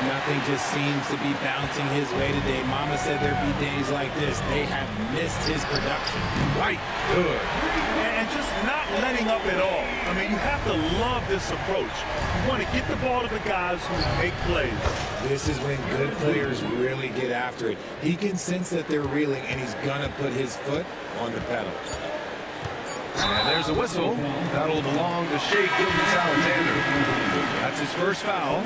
Nothing just seems to be bouncing his way today. Mama said there'd be days like this. They have missed his production. White, good. And just not letting up at all. I mean, you have to love this approach. You want to get the ball to the guys who make plays. This is when good players really get after it. He can sense that they're reeling, and he's going to put his foot on the pedal. And there's a whistle. That'll belong to Shea Gilgeous-Alexander. That's his first foul.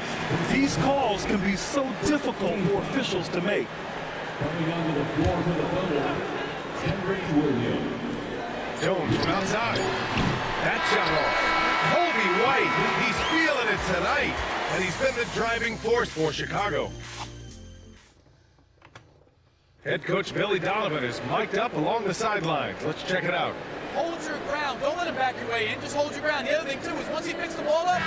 These calls can be so difficult for officials to make. Coming onto the floor for the Thunder, Henry Williams. Jones from outside. That shot off. Kobe White, he's feeling it tonight. And he's been the driving force for Chicago. Head coach Billy Donovan is mic'd up along the sidelines. Let's check it out. Hold your ground. Don't let him back your way in. Just hold your ground. The other thing, too, is once he picks the ball up.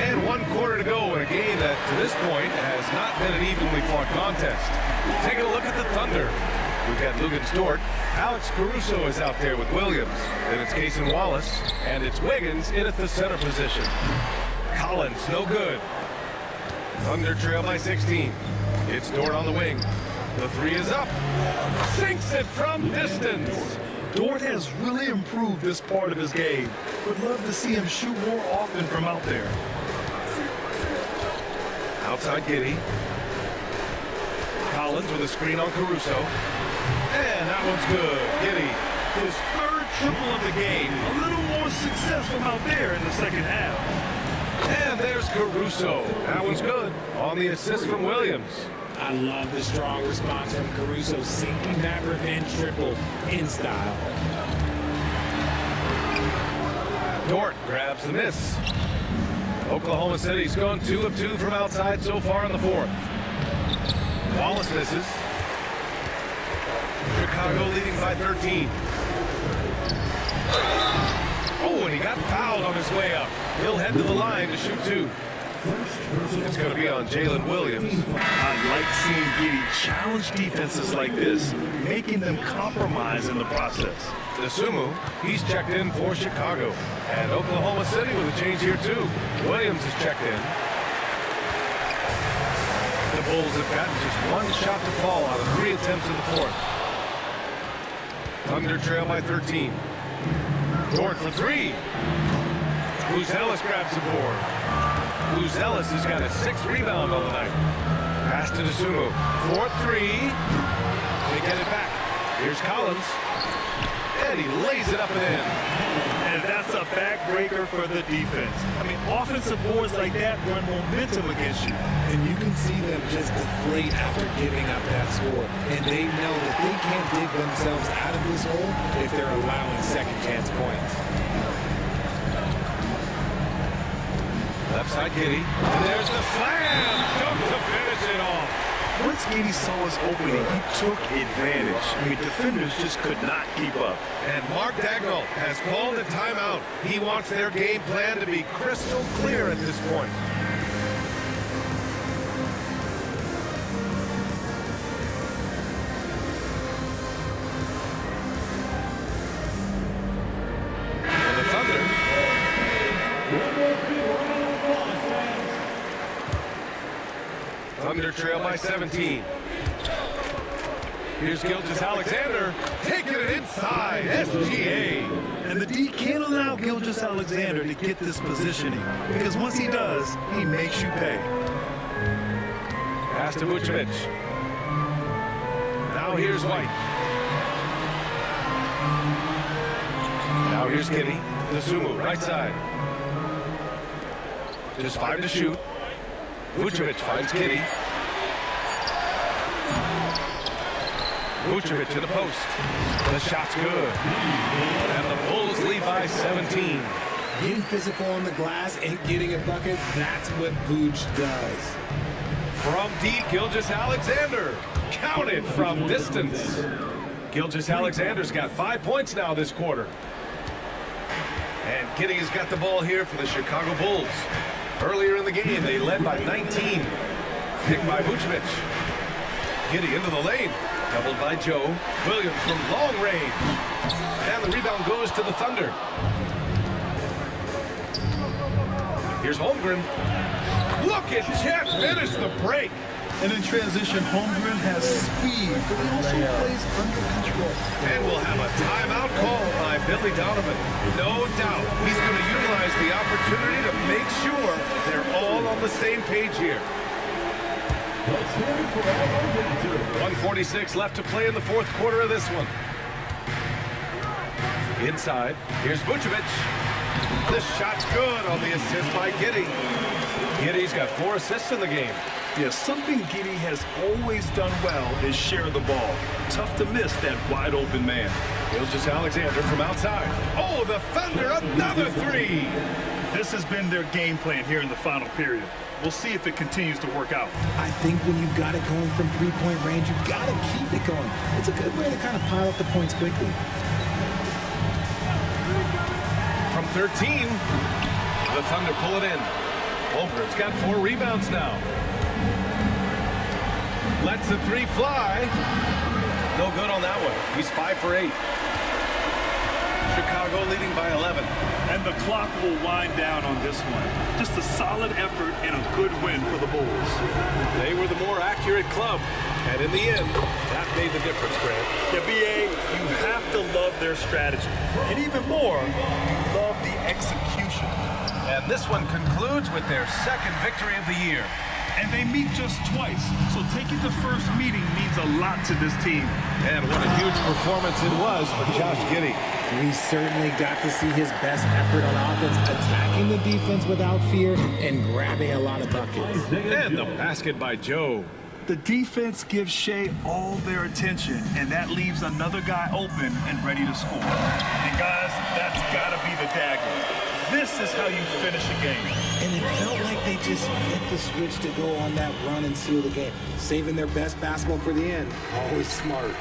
And 1 quarter to go in a game that, to this point, has not been an evenly fought contest. Taking a look at the Thunder. We've got Lugan Stort. Alex Caruso is out there with Williams. Then it's Cason Wallace. And it's Wiggins in at the center position. Collins, no good. Thunder trail by 16. It's Dort on the wing. The three is up. Sinks it from distance. Dort has really improved this part of his game. Would love to see him shoot more often from out there. Outside Giddey. Collins with a screen on Caruso. And that one's good. Giddey. His third triple of the game. A little more success from out there in the second half. And there's Caruso. That one's good. On the assist from Williams. I love the strong response from Caruso, sinking that revenge triple in style. Dort grabs the miss. Oklahoma City's gone 2 of 2 from outside so far in the fourth. Wallace misses. Chicago leading by 13. Oh, and he got fouled on his way up. He'll head to the line to shoot 2. It's going to be on Jalen Williams. I like seeing Giddey challenge defenses like this, making them compromise in the process. Dosunmu, he's checked in for Chicago. And Oklahoma City with a change here too. Williams is checked in. The Bulls have gotten just 1 shot to fall out of 3 attempts in the fourth. Thunder trail by 13. Dort for 3. Luz Ellis grabs the board. Luz Ellis has got a 6th rebound on the night. Pass to Dosunmu. 4-3. They get it back. Here's Collins. And he lays it up and in. And that's a backbreaker for the defense. I mean, offensive boards like that run momentum against you. And you can see them just deflate after giving up that score. And they know that they can't dig themselves out of this hole if they're allowing second chance points. Left side Giddey. And there's the slam. Dunk to finish it off. Once Giddey saw his opening, he took advantage. I mean, defenders just could not keep up. And Mark Dagnall has called a timeout. He wants their game plan to be crystal clear at this point. And the Thunder. Thunder trail by 17. Here's Gilgeous-Alexander taking it inside. SGA. And the D can't allow Gilgeous-Alexander to get this positioning, because once he does, he makes you pay. Pass to Vucevic. Now here's White. Now here's Giddey. Dosunmu, right side. Just 5 to shoot. Vucevic finds Giddey. Vucevic to the post. The shot's good. And the Bulls lead by 17. Getting physical on the glass and getting a bucket, that's what Vooch does. From deep, Gilgeous-Alexander. Counted from distance. Gilgeous-Alexander's got 5 points now this quarter. And Giddey has got the ball here for the Chicago Bulls. Earlier in the game, they led by 19. Picked by Vucevic. Giddey into the lane. Doubled by Joe. Williams from long range. And the rebound goes to the Thunder. Here's Holmgren. Look at Chet finish the break. And in transition, Holmgren has speed, but he also plays under control. And we'll have a timeout call by Billy Donovan. No doubt he's going to utilize the opportunity to make sure they're all on the same page here. 1:46 left to play in the fourth quarter of this one. Inside, here's Vucevic. The shot's good on the assist by Giddey. Giddey's got 4 assists in the game. Yeah, something Giddey has always done well is share the ball. Tough to miss that wide open man. Gilgeous Alexander from outside. Oh, the Thunder, another 3. This has been their game plan here in the final period. We'll see if it continues to work out. I think when you've got it going from three-point range, you've got to keep it going. It's a good way to kind of pile up the points quickly. From 13, the Thunder pull it in. Holmgren's got 4 rebounds now. Lets the 3 fly. No good on that one. He's 5 for 8. Chicago leading by 11. And the clock will wind down on this one. Just a solid effort and a good win for the Bulls. They were the more accurate club. And in the end, that made the difference, Grant. Yeah, BA, you have to love their strategy. And even more, love the execution. And this one concludes with their second victory of the year. And they meet just twice, so taking the first meeting means a lot to this team. And what a huge performance it was for Josh Giddey. We certainly got to see his best effort on offense, attacking the defense without fear and grabbing a lot of buckets. And the basket by Joe. The defense gives Shea all their attention, and that leaves another guy open and ready to score. And guys, that's got to be the dagger. This is how you finish a game. And it felt like they just flipped the switch to go on that run and seal the game, saving their best basketball for the end. Always smart.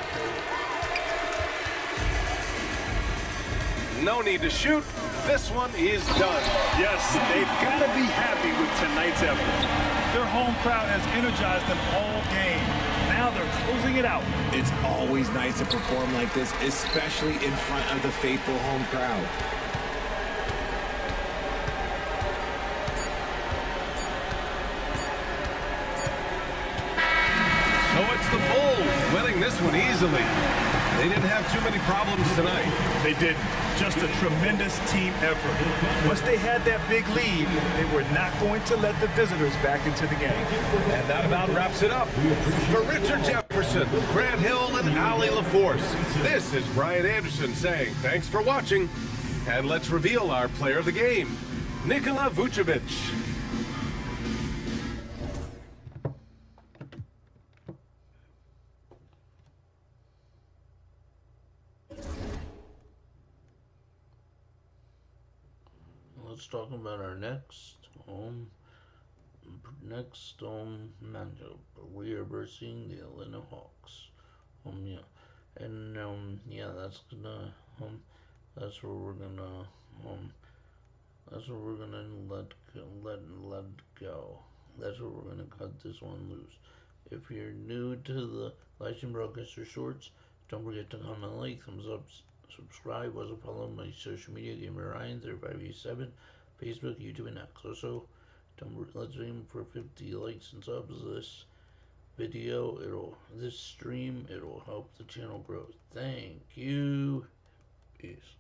No need to shoot. This one is done. Yes, they've got to be happy with tonight's effort. Their home crowd has energized them all game. Now they're closing it out. It's always nice to perform like this, especially in front of the faithful home crowd. So it's the Bulls winning this one easily. They didn't have too many problems tonight. They didn't. Just a tremendous team effort. Once they had that big lead, they were not going to let the visitors back into the game. And that about wraps it up. For Richard Jefferson, Grant Hill, and Ali LaForce, this is Brian Anderson saying thanks for watching. And let's reveal our player of the game, Nikola Vucevic. Let's talk about our next matchup. We are versing the Atlanta Hawks. That's where we're gonna let go. That's where we're gonna cut this one loose. If you're new to the live stream broadcast or shorts, don't forget to comment, like, thumbs up, subscribe. Also follow my social media, Gamer Ryan 3587, Facebook, YouTube, and X. Also, let's aim for 50 likes and subs. This stream, it'll help the channel grow. Thank you. Peace.